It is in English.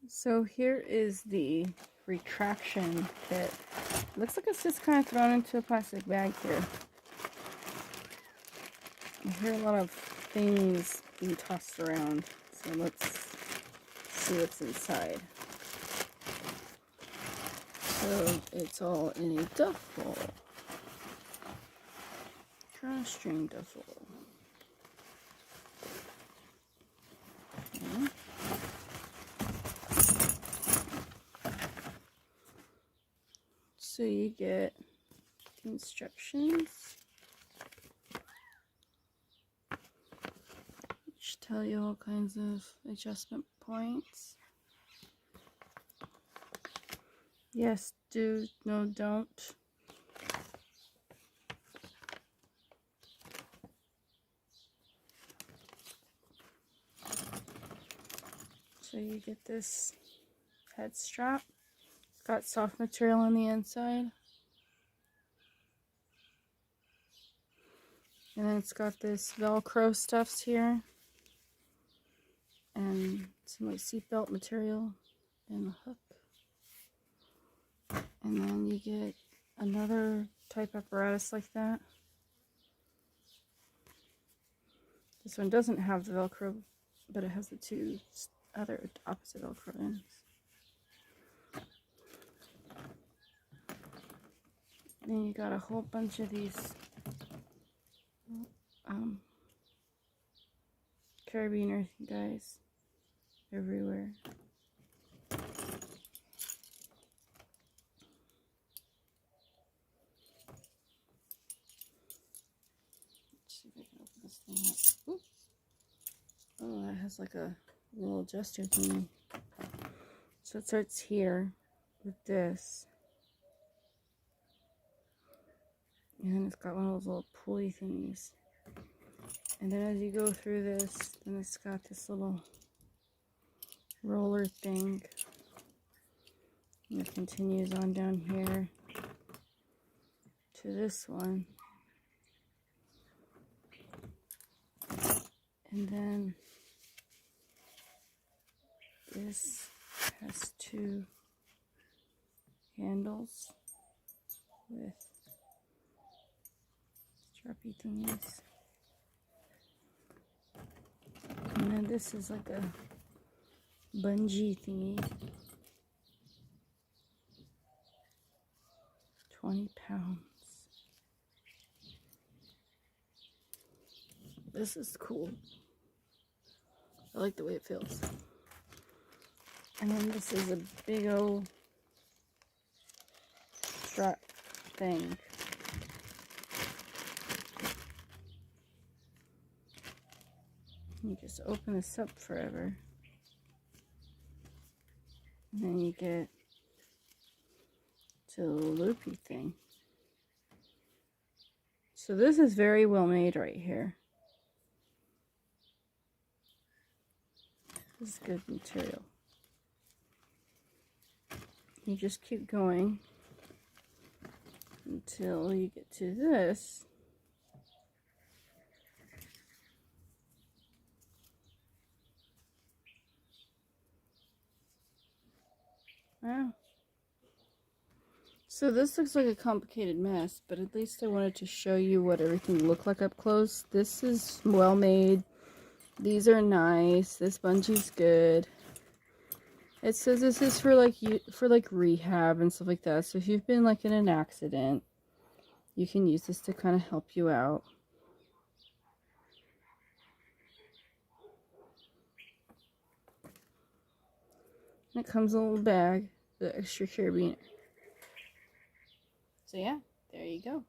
So here is the retraction kit. Looks like it's just kind of thrown into a plastic bag here. I hear a lot of things being tossed around, so let's see what's inside. So it's all in a duffel. Drawstring duffel. Okay. So you get the instructions, which tell you all kinds of adjustment points. Yes, do, no, don't. So you get this head strap. It's got soft material on the inside. And then it's got this Velcro stuffs here. And some like seatbelt material and a hook. And then you get another type apparatus like that. This one doesn't have the Velcro, but it has the two other opposite Velcro ends. Then you got a whole bunch of these carabiner guys everywhere. Let's see if I can open this thing up. Oops. Oh, that has like a little adjuster thingy. So it starts here with this. And then it's got one of those little pulley thingies. And then as you go through this, then it's got this little roller thing. And it continues on down here to this one. And then this has two handles with strappy thingies. And then this is like a bungee thingy. 20 pounds. This is cool. I like the way it feels. And then this is a big old strap thing. You just open this up forever. And then you get to the loopy thing. So this is very well made right here. This is good material. You just keep going until you get to this. Wow. So this looks like a complicated mess, but at least I wanted to show you what everything looked like up close. This is well made. These are nice. This bungee's good. It says this is for like rehab and stuff like that. So if you've been like in an accident, you can use this to kind of help you out. And it comes in a little bag, the extra carabiner. So yeah, there you go.